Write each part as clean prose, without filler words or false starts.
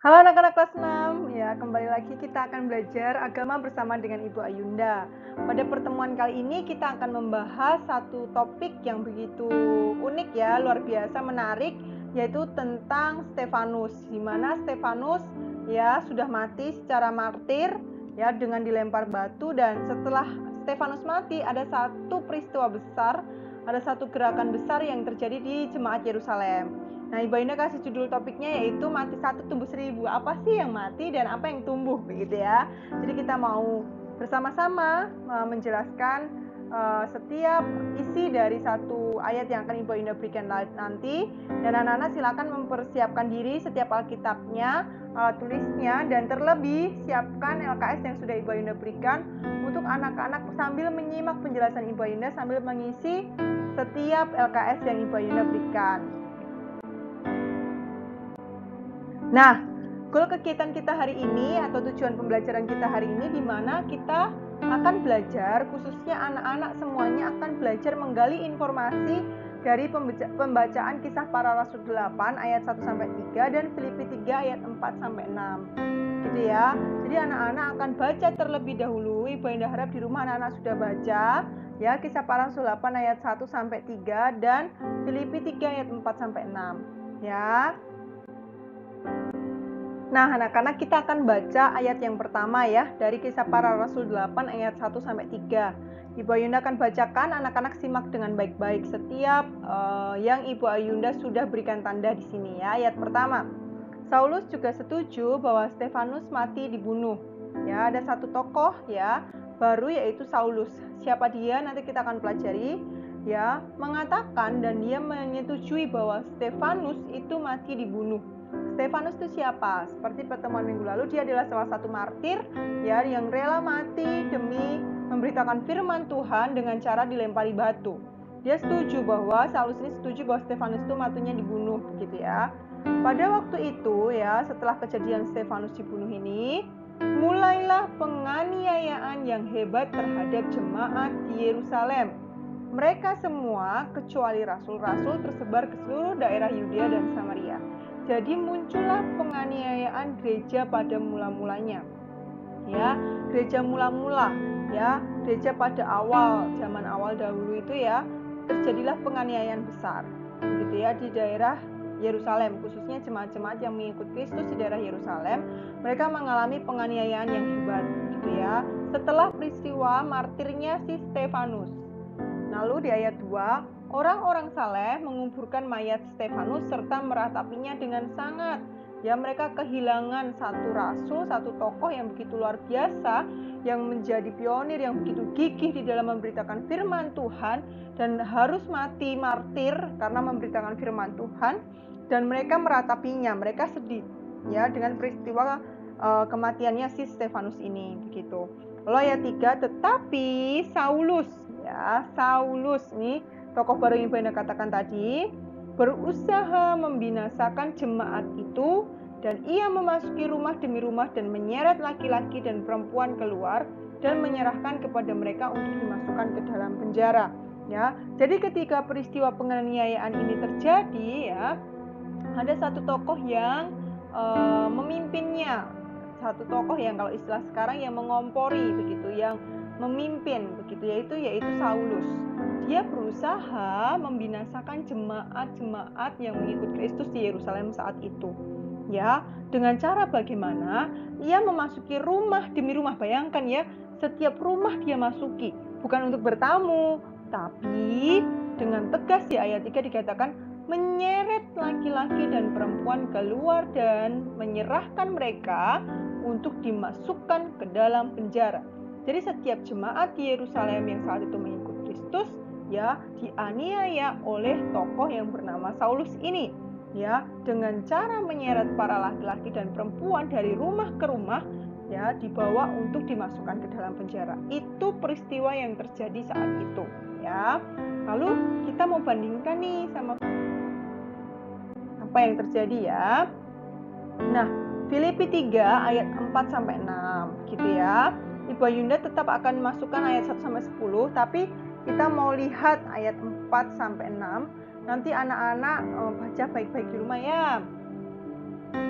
Halo anak-anak kelas 6, ya kembali lagi kita akan belajar agama bersama dengan Ibu Ayunda. Pada pertemuan kali ini kita akan membahas satu topik yang begitu unik ya, luar biasa menarik, yaitu tentang Stefanus. Di mana Stefanus ya sudah mati secara martir ya dengan dilempar batu, dan setelah Stefanus mati ada satu peristiwa besar, ada satu gerakan besar yang terjadi di jemaat Yerusalem. Nah, Ibu Ayunda kasih judul topiknya yaitu mati satu tumbuh seribu. Apa sih yang mati dan apa yang tumbuh, begitu ya. Jadi kita mau bersama-sama menjelaskan setiap isi dari satu ayat yang akan Ibu Ayunda berikan nanti. Dan anak-anak silakan mempersiapkan diri setiap Alkitabnya, alat tulisnya, dan terlebih siapkan LKS yang sudah Ibu Ayunda berikan untuk anak-anak sambil menyimak penjelasan Ibu Ayunda sambil mengisi setiap LKS yang Ibu Ayunda berikan. Nah, goal kegiatan kita hari ini atau tujuan pembelajaran kita hari ini di mana kita akan belajar, khususnya anak-anak semuanya akan belajar menggali informasi dari pembacaan Kisah Para Rasul 8 ayat 1 sampai 3 dan Filipi 3 ayat 4 sampai 6. Gitu ya. Jadi anak-anak akan baca terlebih dahulu. Ibu Ayunda harap di rumah anak-anak sudah baca ya Kisah Para Rasul 8 ayat 1 sampai 3 dan Filipi 3 ayat 4 sampai 6. Ya. Nah, anak-anak kita akan baca ayat yang pertama ya, dari Kisah Para Rasul 8 ayat 1 sampai 3. Ibu Ayunda akan bacakan, anak-anak simak dengan baik-baik setiap yang Ibu Ayunda sudah berikan tanda di sini ya. Ayat pertama. Saulus juga setuju bahwa Stefanus mati dibunuh. Ya, ada satu tokoh ya baru yaitu Saulus. Siapa dia? Nanti kita akan pelajari ya, mengatakan dan dia menyetujui bahwa Stefanus itu mati dibunuh. Stefanus itu siapa? Seperti pertemuan minggu lalu, dia adalah salah satu martir ya yang rela mati demi memberitakan firman Tuhan dengan cara dilempari batu. Dia setuju bahwa Saulus ini setuju bahwa Stefanus itu matinya dibunuh, gitu ya. Pada waktu itu ya, setelah kejadian Stefanus dibunuh ini, mulailah penganiayaan yang hebat terhadap jemaat di Yerusalem. Mereka semua kecuali rasul-rasul tersebar ke seluruh daerah Yudea dan Samaria. Jadi muncullah penganiayaan gereja pada mula-mulanya. Ya, gereja mula-mula, ya, gereja pada awal, zaman awal dahulu itu ya, terjadilah penganiayaan besar. Gitu ya, di daerah Yerusalem, khususnya jemaat-jemaat yang mengikut Kristus di daerah Yerusalem, mereka mengalami penganiayaan yang hebat, gitu ya. Setelah peristiwa martirnya si Stefanus. Lalu di ayat 2, orang-orang saleh menguburkan mayat Stefanus serta meratapinya dengan sangat. Ya, mereka kehilangan satu rasul, satu tokoh yang begitu luar biasa, yang menjadi pionir, yang begitu gigih di dalam memberitakan firman Tuhan, dan harus mati martir karena memberitakan firman Tuhan, dan mereka meratapinya, mereka sedih ya dengan peristiwa kematiannya si Stefanus ini, begitu. Lalu ayat 3, tetapi Saulus, ya, Saulus nih tokoh baru yang Ibu Ayunda katakan tadi, berusaha membinasakan jemaat itu, dan ia memasuki rumah demi rumah dan menyeret laki-laki dan perempuan keluar dan menyerahkan kepada mereka untuk dimasukkan ke dalam penjara. Ya, jadi ketika peristiwa penganiayaan ini terjadi, ya, ada satu tokoh yang memimpinnya, satu tokoh yang kalau istilah sekarang yang mengompori begitu, yang memimpin begitu, yaitu Saulus. Dia berusaha membinasakan jemaat-jemaat yang mengikut Kristus di Yerusalem saat itu. Ya, dengan cara bagaimana? Ia memasuki rumah demi rumah. Bayangkan ya, setiap rumah dia masuki, bukan untuk bertamu, tapi dengan tegas di ayat 3 dikatakan menyeret laki-laki dan perempuan keluar dan menyerahkan mereka untuk dimasukkan ke dalam penjara. Jadi setiap jemaat di Yerusalem yang saat itu mengikut Kristus ya dianiaya oleh tokoh yang bernama Saulus ini, ya, dengan cara menyeret para laki-laki dan perempuan dari rumah ke rumah ya, dibawa untuk dimasukkan ke dalam penjara. Itu peristiwa yang terjadi saat itu ya. Lalu kita mau bandingkan nih sama apa yang terjadi ya. Nah, Filipi 3 ayat 4 sampai 6 gitu ya. Ibu Ayunda tetap akan masukkan ayat 1 sampai 10, tapi kita mau lihat ayat 4 sampai 6. Nanti anak-anak baca baik-baik di rumah ya.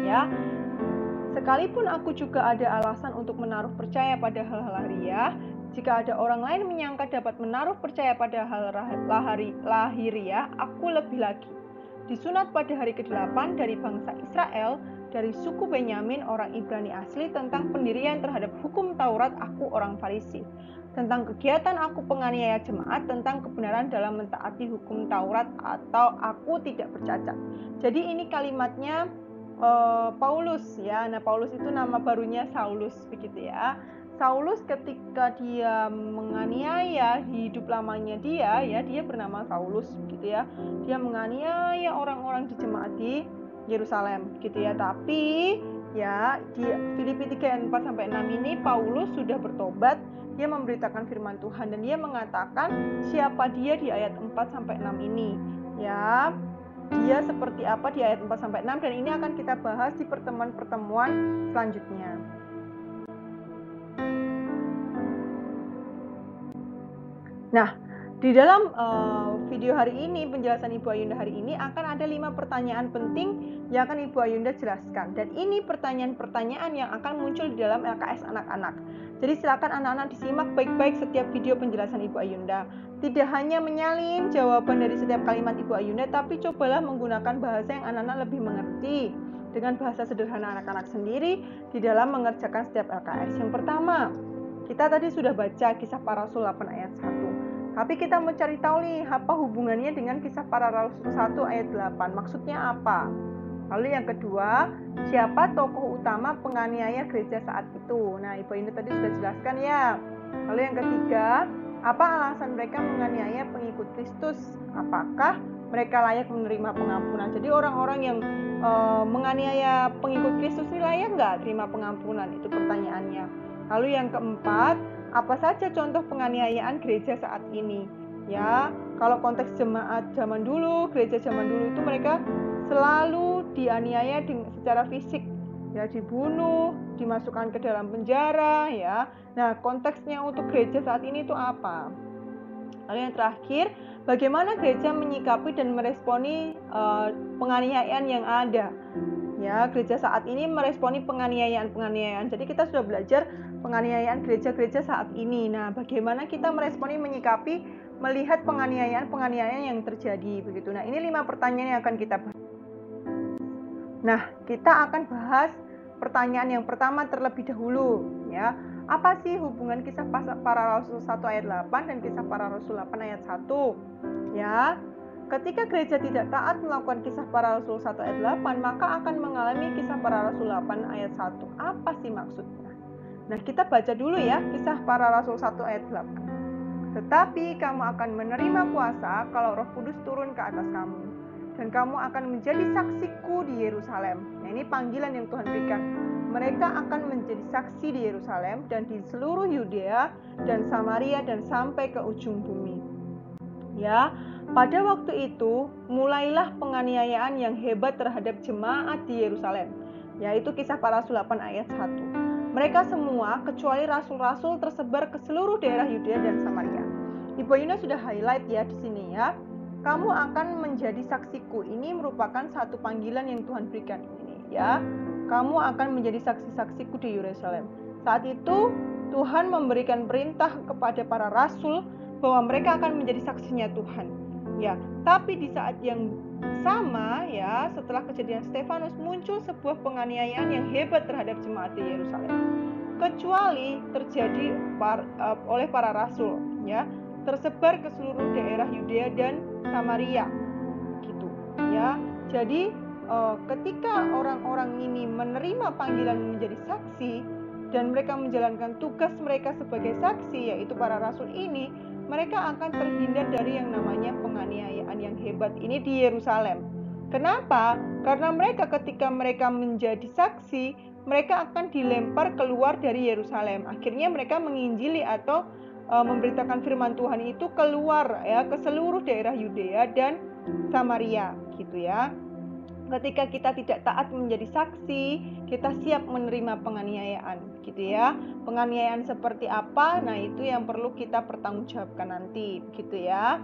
Ya. Sekalipun aku juga ada alasan untuk menaruh percaya pada hal-hal lahiriah, jika ada orang lain menyangka dapat menaruh percaya pada hal lahiriah, aku lebih lagi. Disunat pada hari ke-8 dari bangsa Israel, dari suku Benyamin, orang Ibrani asli, tentang pendirian terhadap hukum Taurat, aku orang Farisi. Tentang kegiatan aku penganiaya jemaat, tentang kebenaran dalam mentaati hukum Taurat, atau aku tidak bercacat. Jadi ini kalimatnya Paulus ya. Nah, Paulus itu nama barunya Saulus begitu ya. Saulus ketika dia menganiaya di hidup lamanya dia bernama Saulus begitu ya. Dia menganiaya orang-orang di jemaat di Yerusalem gitu ya. Tapi ya di Filipi 3 ayat 4 sampai 6 ini Paulus sudah bertobat, dia memberitakan firman Tuhan dan dia mengatakan siapa dia di ayat 4 sampai 6 ini ya. Dia seperti apa di ayat 4 sampai 6 dan ini akan kita bahas di pertemuan-pertemuan selanjutnya. Nah, di dalam video hari ini, penjelasan Ibu Ayunda hari ini akan ada 5 pertanyaan penting yang akan Ibu Ayunda jelaskan. Dan ini pertanyaan-pertanyaan yang akan muncul di dalam LKS anak-anak. Jadi silakan anak-anak disimak baik-baik setiap video penjelasan Ibu Ayunda. Tidak hanya menyalin jawaban dari setiap kalimat Ibu Ayunda, tapi cobalah menggunakan bahasa yang anak-anak lebih mengerti. Dengan bahasa sederhana anak-anak sendiri di dalam mengerjakan setiap LKS. Yang pertama, kita tadi sudah baca Kisah Para Rasul 8 ayat 1. Tapi kita mau cari tahu nih, apa hubungannya dengan Kisah Para Rasul 1 ayat 8? Maksudnya apa? Lalu yang kedua, siapa tokoh utama penganiaya gereja saat itu? Nah, Ibu Ayunda tadi sudah jelaskan ya. Lalu yang ketiga, apa alasan mereka menganiaya pengikut Kristus? Apakah mereka layak menerima pengampunan? Jadi orang-orang yang menganiaya pengikut Kristus ini layak nggak terima pengampunan? Itu pertanyaannya. Lalu yang keempat, apa saja contoh penganiayaan gereja saat ini? Ya, kalau konteks jemaat zaman dulu, gereja zaman dulu itu mereka selalu dianiaya secara fisik, ya, dibunuh, dimasukkan ke dalam penjara, ya. Nah, konteksnya untuk gereja saat ini itu apa? Lalu yang terakhir, bagaimana gereja menyikapi dan meresponi penganiayaan yang ada? Ya, gereja saat ini meresponi penganiayaan. Jadi kita sudah belajar penganiayaan gereja-gereja saat ini. Nah, bagaimana kita meresponi, menyikapi, melihat penganiayaan yang terjadi begitu. Nah, ini 5 pertanyaan yang akan kita bahas. Nah, kita akan bahas pertanyaan yang pertama terlebih dahulu ya. Apa sih hubungan Kisah Para Rasul 1 ayat 8 dan Kisah Para Rasul 8 ayat 1? Ya. Ketika gereja tidak taat melakukan Kisah Para Rasul 1 ayat 8, maka akan mengalami Kisah Para Rasul 8 ayat 1. Apa sih maksudnya? Nah, kita baca dulu ya Kisah Para Rasul 1 ayat 8. Tetapi kamu akan menerima kuasa kalau Roh Kudus turun ke atas kamu, dan kamu akan menjadi saksiku di Yerusalem. Nah, ini panggilan yang Tuhan berikan. Mereka akan menjadi saksi di Yerusalem dan di seluruh Yudea dan Samaria dan sampai ke ujung bumi. Ya, pada waktu itu mulailah penganiayaan yang hebat terhadap jemaat di Yerusalem, yaitu Kisah Para Rasul 8 ayat 1. Mereka semua kecuali rasul-rasul tersebar ke seluruh daerah Yudea dan Samaria. Ibu Ayunda sudah highlight ya di sini ya. Kamu akan menjadi saksiku. Ini merupakan satu panggilan yang Tuhan berikan ini ya. Kamu akan menjadi saksi-saksiku di Yerusalem. Saat itu Tuhan memberikan perintah kepada para rasul bahwa mereka akan menjadi saksinya Tuhan. Ya, tapi di saat yang sama ya, setelah kejadian Stefanus muncul sebuah penganiayaan yang hebat terhadap jemaat di Yerusalem. Kecuali terjadi oleh para rasul ya, tersebar ke seluruh daerah Yudea dan Samaria. Gitu ya. Jadi ketika orang-orang ini menerima panggilan menjadi saksi dan mereka menjalankan tugas mereka sebagai saksi, yaitu para rasul ini, mereka akan terhindar dari yang namanya penganiayaan yang hebat ini di Yerusalem. Kenapa? Karena mereka ketika mereka menjadi saksi, mereka akan dilempar keluar dari Yerusalem. Akhirnya mereka menginjili atau memberitakan firman Tuhan itu keluar ya ke seluruh daerah Yudea dan Samaria gitu ya. Ketika kita tidak taat menjadi saksi, kita siap menerima penganiayaan gitu ya. Penganiayaan seperti apa? Nah, itu yang perlu kita pertanggungjawabkan nanti gitu ya.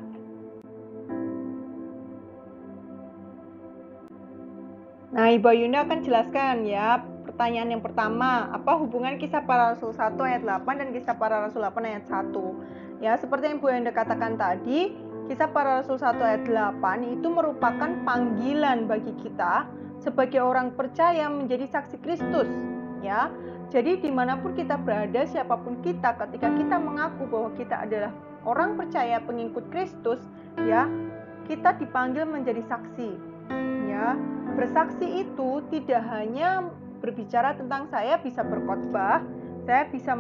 Nah, Ibu Ayunda akan jelaskan ya pertanyaan yang pertama, apa hubungan Kisah Para Rasul 1 ayat 8 dan Kisah Para Rasul 8 ayat 1? Ya, seperti yang Bu Ayunda katakan tadi, Kisah Para Rasul 1 ayat 8 itu merupakan panggilan bagi kita sebagai orang percaya menjadi saksi Kristus, ya. Jadi dimanapun kita berada, siapapun kita, ketika kita mengaku bahwa kita adalah orang percaya pengikut Kristus, ya, kita dipanggil menjadi saksi, ya. Bersaksi itu tidak hanya berbicara tentang saya bisa berkhotbah, saya bisa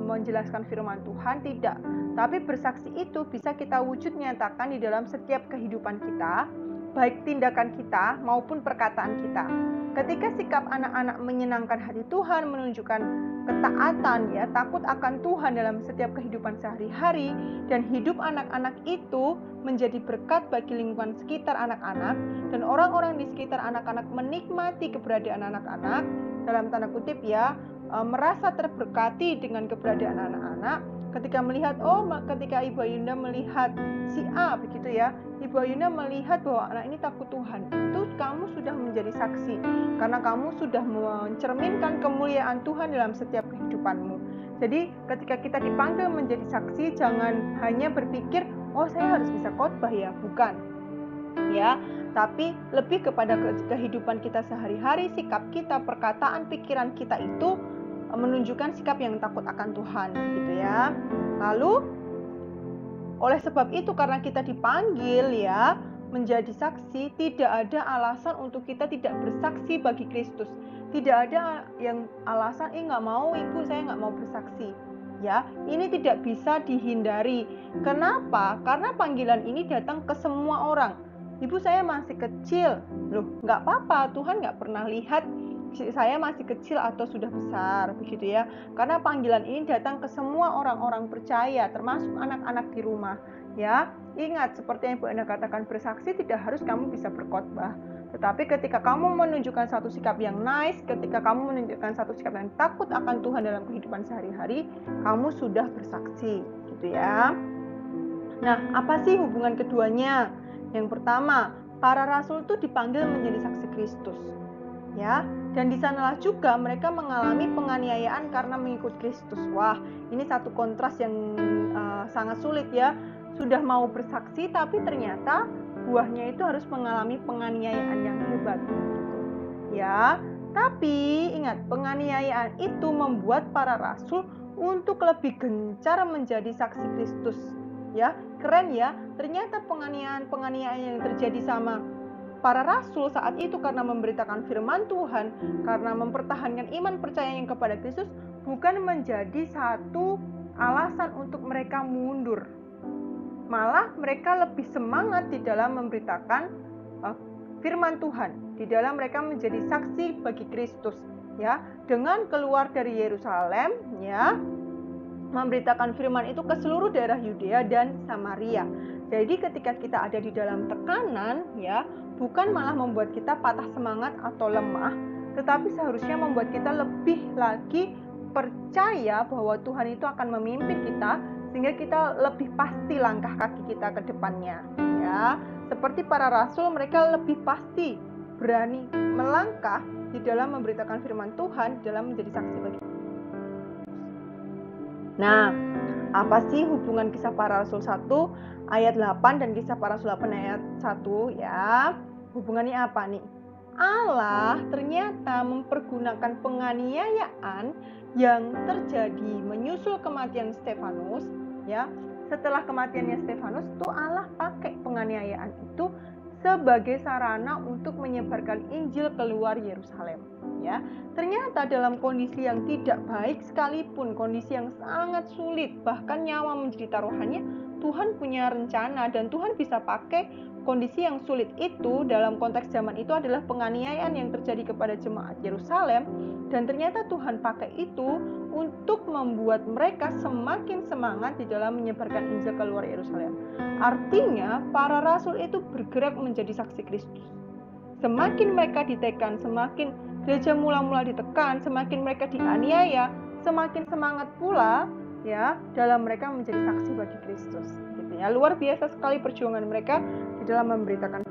menjelaskan firman Tuhan, tidak. Tapi bersaksi itu bisa kita wujud nyatakan di dalam setiap kehidupan kita, baik tindakan kita maupun perkataan kita. Ketika sikap anak-anak menyenangkan hati Tuhan, menunjukkan ketaatan, ya, takut akan Tuhan dalam setiap kehidupan sehari-hari, dan hidup anak-anak itu menjadi berkat bagi lingkungan sekitar anak-anak, dan orang-orang di sekitar anak-anak menikmati keberadaan anak-anak, dalam tanda kutip, ya, merasa terberkati dengan keberadaan anak-anak. Ketika melihat, ketika Ibu Ayunda melihat si A, begitu ya, Ibu Ayunda melihat bahwa anak ini takut Tuhan, itu kamu sudah menjadi saksi, karena kamu sudah mencerminkan kemuliaan Tuhan dalam setiap kehidupanmu. Jadi ketika kita dipanggil menjadi saksi, jangan hanya berpikir, saya harus bisa khotbah ya, bukan, ya, tapi lebih kepada kehidupan kita sehari-hari, sikap kita, perkataan, pikiran kita itu menunjukkan sikap yang takut akan Tuhan, gitu ya. Lalu oleh sebab itu, karena kita dipanggil, ya, menjadi saksi, tidak ada alasan untuk kita tidak bersaksi bagi Kristus. Tidak ada yang alasan, nggak mau Ibu, saya nggak mau bersaksi. Ya, ini tidak bisa dihindari. Kenapa? Karena panggilan ini datang ke semua orang. Ibu, saya masih kecil. Loh, nggak apa-apa, Tuhan nggak pernah lihat saya masih kecil atau sudah besar, begitu ya. Karena panggilan ini datang ke semua orang-orang percaya, termasuk anak-anak di rumah, ya. Ingat, seperti yang Bu Enda katakan, bersaksi tidak harus kamu bisa berkhotbah. Tetapi ketika kamu menunjukkan satu sikap yang nice, ketika kamu menunjukkan satu sikap yang takut akan Tuhan dalam kehidupan sehari-hari, kamu sudah bersaksi, gitu ya. Nah, apa sih hubungan keduanya? Yang pertama, para rasul itu dipanggil menjadi saksi Kristus, ya. Dan di sanalah juga mereka mengalami penganiayaan karena mengikut Kristus. Wah, ini satu kontras yang sangat sulit, ya. Sudah mau bersaksi, tapi ternyata buahnya itu harus mengalami penganiayaan yang hebat, ya. Tapi ingat, penganiayaan itu membuat para rasul untuk lebih gencar menjadi saksi Kristus, ya. Keren ya, ternyata penganiayaan yang terjadi sama para rasul saat itu karena memberitakan firman Tuhan, karena mempertahankan iman percayanya kepada Kristus, bukan menjadi satu alasan untuk mereka mundur. Malah mereka lebih semangat di dalam memberitakan firman Tuhan, di dalam mereka menjadi saksi bagi Kristus, ya, dengan keluar dari Yerusalem, ya, memberitakan firman itu ke seluruh daerah Yudea dan Samaria. Jadi ketika kita ada di dalam tekanan, ya, bukan malah membuat kita patah semangat atau lemah, tetapi seharusnya membuat kita lebih lagi percaya bahwa Tuhan itu akan memimpin kita, sehingga kita lebih pasti langkah kaki kita ke depannya, ya. Seperti para rasul, mereka lebih pasti berani melangkah di dalam memberitakan firman Tuhan, dalam menjadi saksi bagi. Nah, apa sih hubungan Kisah Para Rasul 1 ayat 8 dan Kisah Para Rasul 8 ayat 1, ya? Hubungannya apa nih? Allah ternyata mempergunakan penganiayaan yang terjadi menyusul kematian Stefanus, ya. Setelah kematiannya Stefanus, itu Allah pakai penganiayaan itu sebagai sarana untuk menyebarkan Injil keluar Yerusalem, ya. Ternyata dalam kondisi yang tidak baik sekalipun, kondisi yang sangat sulit, bahkan nyawa menjadi taruhannya, Tuhan punya rencana dan Tuhan bisa pakai kondisi yang sulit itu. Dalam konteks zaman itu adalah penganiayaan yang terjadi kepada jemaat Yerusalem, dan ternyata Tuhan pakai itu untuk membuat mereka semakin semangat di dalam menyebarkan Injil keluar Yerusalem. Artinya para rasul itu bergerak menjadi saksi Kristus. Semakin mereka ditekan, semakin gereja mula-mula ditekan, semakin mereka dianiaya, semakin semangat pula, ya, dalam mereka menjadi saksi bagi Kristus, gitu ya. Luar biasa sekali perjuangan mereka di dalam memberitakan.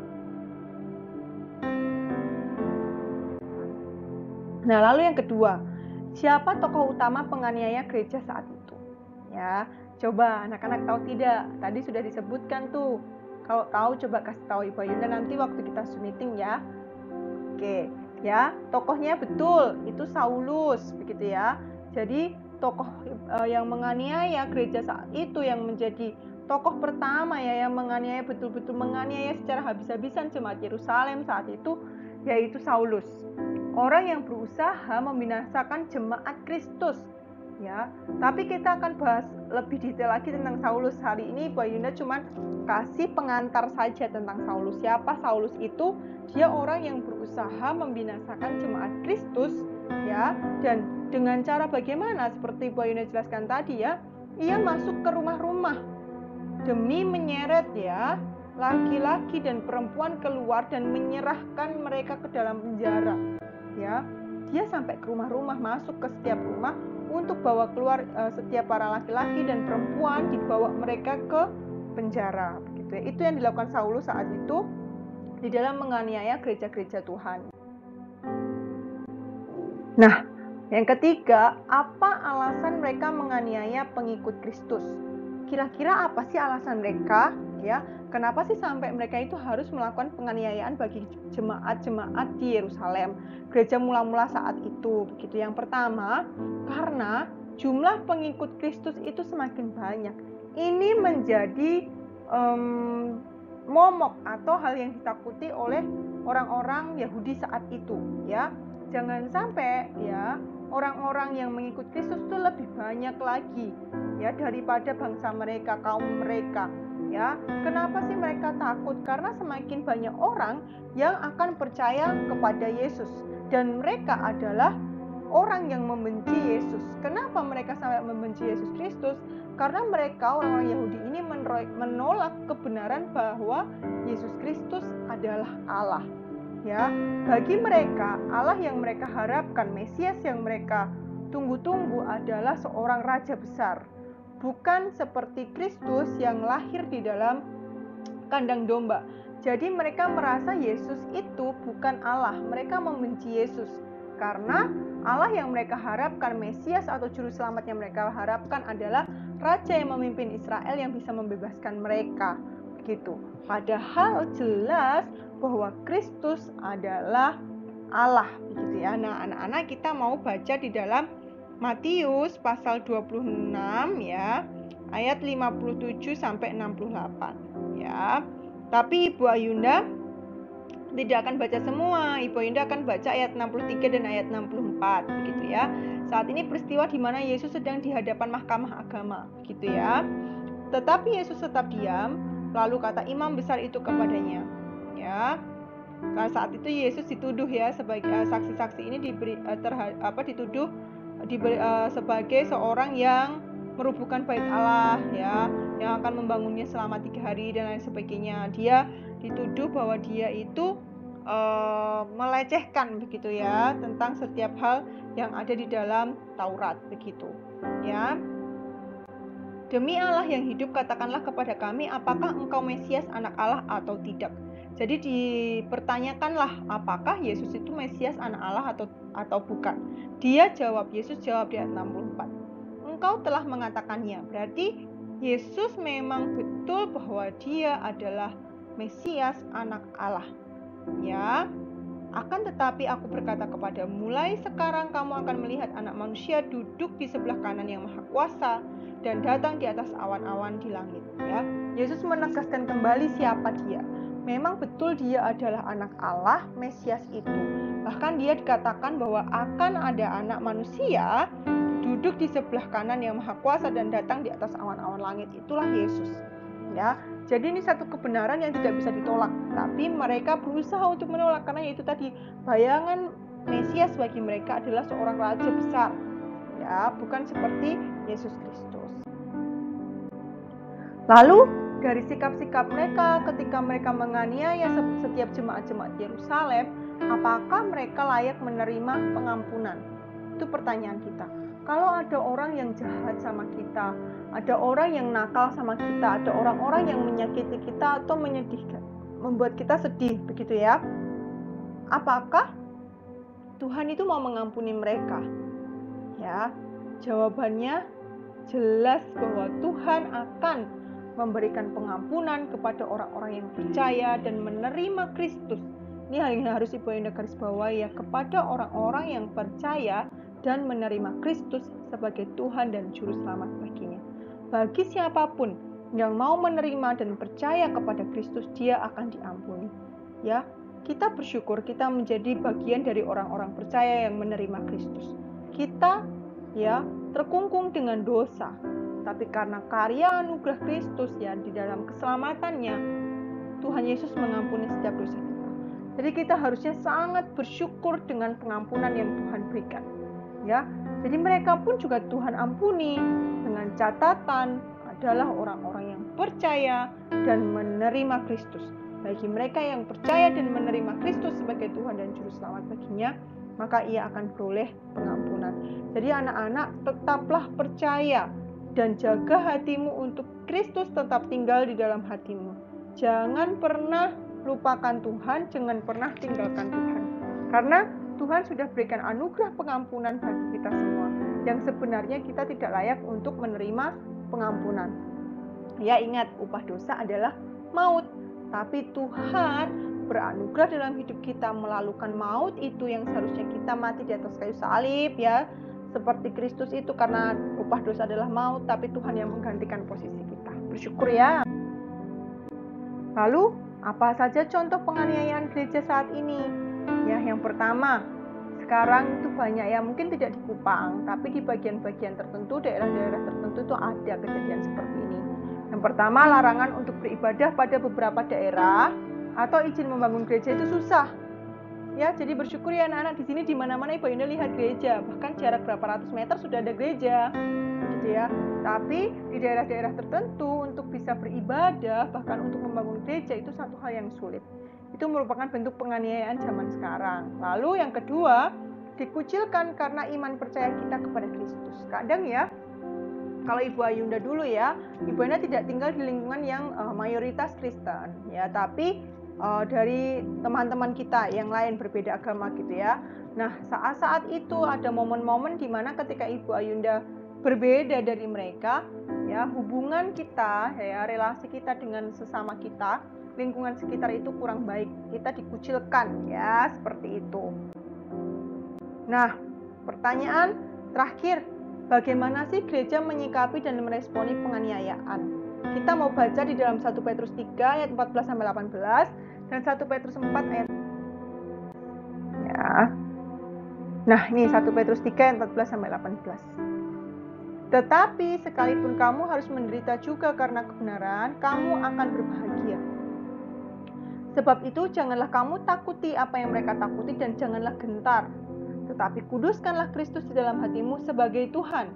Nah, lalu yang kedua, siapa tokoh utama penganiaya gereja saat itu? Ya, coba anak-anak tahu tidak? Tadi sudah disebutkan tuh. Kalau tahu coba kasih tahu Ibu Ayunda nanti waktu kita Zoom meeting ya. Oke, ya, tokohnya betul, itu Saulus, begitu ya. Jadi tokoh yang menganiaya gereja saat itu, yang menjadi tokoh pertama ya, yang menganiaya, betul-betul menganiaya secara habis-habisan jemaat Yerusalem saat itu, yaitu Saulus. Orang yang berusaha membinasakan jemaat Kristus, ya. Tapi kita akan bahas lebih detail lagi tentang Saulus. Hari ini Bu Ayunda cuma kasih pengantar saja tentang Saulus. Siapa Saulus itu? Dia orang yang berusaha membinasakan jemaat Kristus, ya. Dan dengan cara bagaimana? Seperti Bu Ayunda jelaskan tadi ya, ia masuk ke rumah-rumah demi menyeret ya laki-laki dan perempuan keluar dan menyerahkan mereka ke dalam penjara. Ya, dia sampai ke rumah-rumah, masuk ke setiap rumah untuk bawa keluar setiap para laki-laki dan perempuan, dibawa mereka ke penjara. Begitu ya. Itu yang dilakukan Saulus saat itu di dalam menganiaya gereja-gereja Tuhan. Nah, yang ketiga, apa alasan mereka menganiaya pengikut Kristus? Kira-kira apa sih alasan mereka? Ya, kenapa sih sampai mereka itu harus melakukan penganiayaan bagi jemaat-jemaat di Yerusalem, gereja mula-mula saat itu? Begitu. Yang pertama, karena jumlah pengikut Kristus itu semakin banyak. Ini menjadi momok atau hal yang ditakuti oleh orang-orang Yahudi saat itu, ya. Jangan sampai ya orang-orang yang mengikut Kristus itu lebih banyak lagi ya daripada bangsa mereka, kaum mereka. Ya, kenapa sih mereka takut? Karena semakin banyak orang yang akan percaya kepada Yesus dan mereka adalah orang yang membenci Yesus. Kenapa mereka sampai membenci Yesus Kristus? Karena mereka, orang-orang Yahudi ini menolak kebenaran bahwa Yesus Kristus adalah Allah. Ya, bagi mereka Allah yang mereka harapkan, Mesias yang mereka tunggu-tunggu adalah seorang raja besar, bukan seperti Kristus yang lahir di dalam kandang domba. Jadi mereka merasa Yesus itu bukan Allah. Mereka membenci Yesus karena Allah yang mereka harapkan, Mesias atau juru selamat yang mereka harapkan adalah raja yang memimpin Israel yang bisa membebaskan mereka. Begitu. Padahal jelas bahwa Kristus adalah Allah, begitu ya. Nah, anak-anak kita mau baca di dalam Matius pasal 26 ya, ayat 57 sampai 68 ya. Tapi Ibu Ayunda tidak akan baca semua. Ibu Ayunda akan baca ayat 63 dan ayat 64 begitu ya. Saat ini peristiwa di mana Yesus sedang di hadapan mahkamah agama, begitu ya. Tetapi Yesus tetap diam. Lalu kata imam besar itu kepadanya, ya. Karena saat itu Yesus dituduh ya sebagai saksi-saksi ini dituduh sebagai seorang yang merubuhkan bait Allah ya, yang akan membangunnya selama 3 hari dan lain sebagainya. Dia dituduh bahwa dia itu melecehkan begitu ya tentang setiap hal yang ada di dalam Taurat begitu ya. Demi Allah yang hidup, katakanlah kepada kami, apakah engkau Mesias anak Allah atau tidak? Jadi dipertanyakanlah apakah Yesus itu Mesias anak Allah atau bukan. Yesus jawab di ayat 64. Engkau telah mengatakannya. Berarti Yesus memang betul bahwa dia adalah Mesias anak Allah. Ya. Akan tetapi aku berkata kepadamu, mulai sekarang kamu akan melihat Anak Manusia duduk di sebelah kanan yang Maha Kuasa dan datang di atas awan-awan di langit. Ya, Yesus menegaskan kembali siapa dia. Memang betul dia adalah anak Allah, Mesias itu. Bahkan dia dikatakan bahwa akan ada Anak Manusia duduk di sebelah kanan yang Maha Kuasa dan datang di atas awan-awan langit. Itulah Yesus. Ya, jadi ini satu kebenaran yang tidak bisa ditolak, tapi mereka berusaha untuk menolak karena itu tadi bayangan Mesias bagi mereka adalah seorang raja besar, ya, bukan seperti Yesus Kristus. Lalu dari sikap-sikap mereka ketika mereka menganiaya setiap jemaat-jemaat Yerusalem, apakah mereka layak menerima pengampunan? Itu pertanyaan kita. Kalau ada orang yang jahat sama kita, ada orang yang nakal sama kita, ada orang-orang yang menyakiti kita atau menyedihkan, membuat kita sedih, begitu ya. Apakah Tuhan itu mau mengampuni mereka? Ya, jawabannya jelas bahwa Tuhan akan memberikan pengampunan kepada orang-orang yang percaya dan menerima Kristus. Ini hal yang harus Ibu Ayunda garis bawahi ya, kepada orang-orang yang percaya dan menerima Kristus sebagai Tuhan dan Juru Selamat baginya. Bagi siapapun yang mau menerima dan percaya kepada Kristus, dia akan diampuni. Ya, kita bersyukur kita menjadi bagian dari orang-orang percaya yang menerima Kristus. Kita ya terkungkung dengan dosa, tapi karena karya anugerah Kristus ya di dalam keselamatannya, Tuhan Yesus mengampuni setiap dosa kita. Jadi kita harusnya sangat bersyukur dengan pengampunan yang Tuhan berikan. Ya, jadi mereka pun juga Tuhan ampuni dengan catatan adalah orang-orang yang percaya dan menerima Kristus. Bagi mereka yang percaya dan menerima Kristus sebagai Tuhan dan Juru Selamat baginya, maka ia akan beroleh pengampunan. Jadi anak-anak, tetaplah percaya dan jaga hatimu untuk Kristus tetap tinggal di dalam hatimu. Jangan pernah lupakan Tuhan, jangan pernah tinggalkan Tuhan. Karena Tuhan sudah berikan anugerah pengampunan bagi kita semua, yang sebenarnya kita tidak layak untuk menerima pengampunan. Ya, ingat, upah dosa adalah maut. Tapi Tuhan beranugerah dalam hidup kita melalukan maut itu yang seharusnya kita mati di atas kayu salib ya. Seperti Kristus itu, karena upah dosa adalah maut, tapi Tuhan yang menggantikan posisi kita. Bersyukur ya. Lalu, apa saja contoh penganiayaan gereja saat ini? Ya, yang pertama, sekarang itu banyak ya, mungkin tidak di Kupang, tapi di bagian-bagian tertentu, daerah-daerah tertentu itu ada kejadian seperti ini. Yang pertama, larangan untuk beribadah pada beberapa daerah atau izin membangun gereja itu susah. Ya, jadi bersyukur ya anak-anak, di sini di mana-mana Ibu Ayunda lihat gereja, bahkan jarak berapa ratus meter sudah ada gereja. Gitu ya. Tapi di daerah-daerah tertentu untuk bisa beribadah, bahkan untuk membangun gereja itu satu hal yang sulit. Itu merupakan bentuk penganiayaan zaman sekarang. Lalu yang kedua, dikucilkan karena iman percaya kita kepada Kristus. Kadang ya, kalau Ibu Ayunda dulu ya, Ibu Ayunda tidak tinggal di lingkungan yang mayoritas Kristen ya, tapi dari teman-teman kita yang lain berbeda agama gitu ya. Nah, saat-saat itu ada momen-momen di mana ketika Ibu Ayunda berbeda dari mereka, ya, hubungan kita ya, relasi kita dengan sesama kita, lingkungan sekitar itu kurang baik, kita dikucilkan ya, seperti itu. Nah, pertanyaan terakhir, bagaimana sih gereja menyikapi dan meresponi penganiayaan? Kita mau baca di dalam 1 Petrus 3 ayat 14-18 dan 1 Petrus 4 ayat ya. Nah, ini 1 Petrus 3 ayat 14-18. Tetapi sekalipun kamu harus menderita juga karena kebenaran, kamu akan berbahagia. Sebab itu janganlah kamu takuti apa yang mereka takuti dan janganlah gentar. Tetapi kuduskanlah Kristus di dalam hatimu sebagai Tuhan.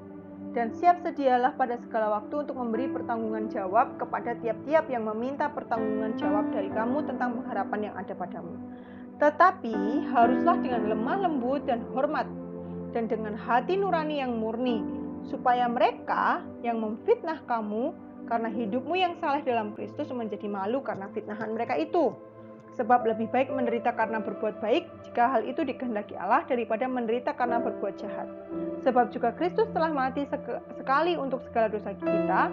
Dan siap sedialah pada segala waktu untuk memberi pertanggungan jawab kepada tiap-tiap yang meminta pertanggungan jawab dari kamu tentang pengharapan yang ada padamu. Tetapi haruslah dengan lemah lembut dan hormat, dan dengan hati nurani yang murni, supaya mereka yang memfitnah kamu karena hidupmu yang saleh dalam Kristus menjadi malu karena fitnahan mereka itu. Sebab lebih baik menderita karena berbuat baik jika hal itu dikehendaki Allah daripada menderita karena berbuat jahat. Sebab juga Kristus telah mati sekali untuk segala dosa kita,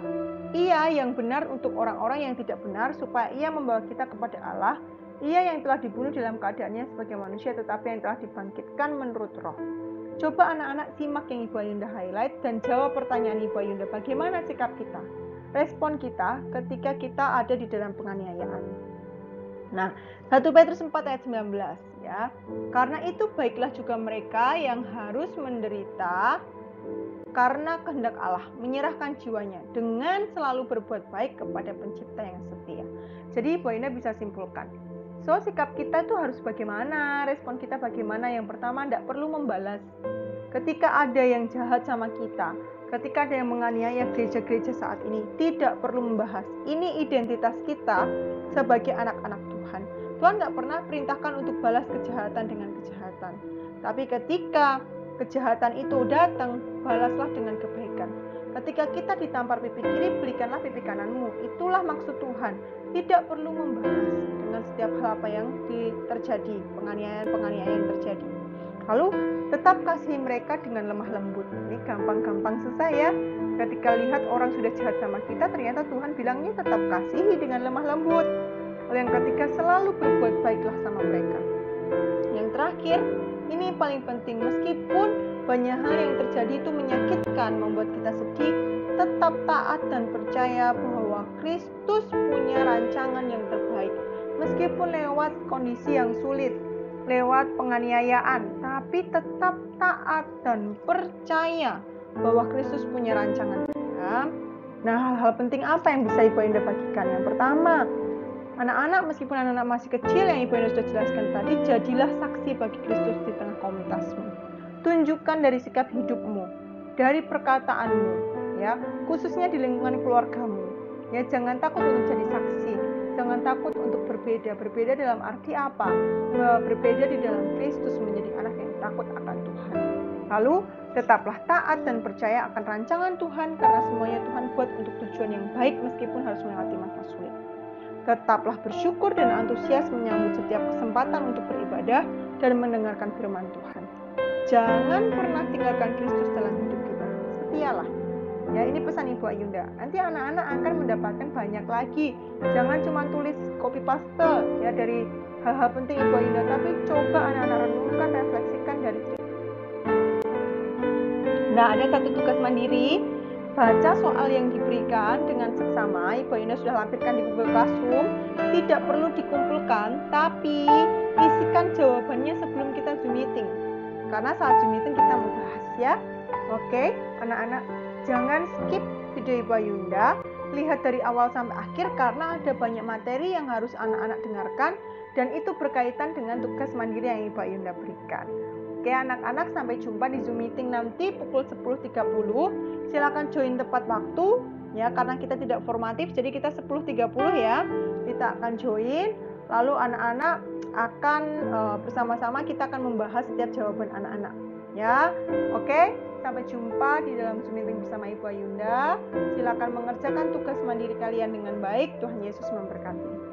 Ia yang benar untuk orang-orang yang tidak benar, supaya Ia membawa kita kepada Allah. Ia yang telah dibunuh dalam keadaannya sebagai manusia, tetapi yang telah dibangkitkan menurut roh. Coba anak-anak simak yang Ibu Ayunda highlight dan jawab pertanyaan Ibu Ayunda, bagaimana sikap kita, respon kita ketika kita ada di dalam penganiayaan. Nah, 1 Petrus 4 ayat 19 ya. Karena itu baiklah juga mereka yang harus menderita karena kehendak Allah, menyerahkan jiwanya dengan selalu berbuat baik kepada Pencipta yang setia. Jadi Ibu Ayunda bisa simpulkan. So, sikap kita itu harus bagaimana, respon kita bagaimana. Yang pertama, tidak perlu membalas. Ketika ada yang jahat sama kita, ketika ada yang menganiaya gereja-gereja saat ini, tidak perlu membahas. Ini identitas kita sebagai anak-anak Tuhan. Tuhan nggak pernah perintahkan untuk balas kejahatan dengan kejahatan. Tapi ketika kejahatan itu datang, balaslah dengan kebaikan. Ketika kita ditampar pipi kiri, berikanlah pipi kananmu. Itulah maksud Tuhan. Tidak perlu membalas dengan setiap hal apa yang terjadi, penganiayaan yang terjadi. Lalu tetap kasihi mereka dengan lemah lembut. Ini gampang-gampang susah ya. Ketika lihat orang sudah jahat sama kita, ternyata Tuhan bilangnya tetap kasihi dengan lemah lembut. Lalu yang ketiga, selalu berbuat baiklah sama mereka. Yang terakhir, ini paling penting, meskipun banyak hal yang terjadi itu menyakitkan, membuat kita sedih, tetap taat dan percaya bahwa Kristus punya rancangan yang terbaik. Meskipun lewat kondisi yang sulit, lewat penganiayaan, tapi tetap taat dan percaya bahwa Kristus punya rancangan. Nah, hal-hal penting apa yang bisa Ibu Ayunda bagikan? Yang pertama, anak-anak, meskipun anak-anak masih kecil yang Ibu Ayunda sudah jelaskan tadi, jadilah saksi bagi Kristus di tengah komunitasmu. Tunjukkan dari sikap hidupmu, dari perkataanmu, ya, khususnya di lingkungan keluargamu. Ya, jangan takut untuk jadi saksi, jangan takut untuk berbeda. Berbeda dalam arti apa? Berbeda di dalam Kristus, menjadi anak yang takut akan Tuhan. Lalu, tetaplah taat dan percaya akan rancangan Tuhan, karena semuanya Tuhan buat untuk tujuan yang baik meskipun harus melewati masa sulit. Tetaplah bersyukur dan antusias menyambut setiap kesempatan untuk beribadah dan mendengarkan firman Tuhan. Jangan pernah tinggalkan Kristus dalam hidup kita. Setialah. Ya, ini pesan Ibu Ayunda. Nanti anak-anak akan mendapatkan banyak lagi. Jangan cuma tulis copy paste ya dari hal-hal penting Ibu Ayunda, tapi coba anak-anak renungkan, refleksikan dari cerita. Nah, ada satu tugas mandiri, baca soal yang diberikan dengan seksama. Ibu Ayunda sudah lampirkan di Google Classroom. Tidak perlu dikumpulkan, tapi isikan jawabannya sebelum kita Zoom meeting. Karena saat Zoom meeting kita membahas ya. Oke, anak-anak jangan skip video Ibu Ayunda. Lihat dari awal sampai akhir karena ada banyak materi yang harus anak-anak dengarkan dan itu berkaitan dengan tugas mandiri yang Ibu Ayunda berikan. Oke anak-anak, sampai jumpa di Zoom meeting nanti pukul 10.30. Silakan join tepat waktu ya, karena kita tidak formatif, jadi kita 10.30 ya. Kita akan join, lalu anak-anak akan bersama-sama kita akan membahas setiap jawaban anak-anak ya. Oke, sampai jumpa di dalam Zoom meeting bersama Ibu Ayunda. Silakan mengerjakan tugas mandiri kalian dengan baik. Tuhan Yesus memberkati.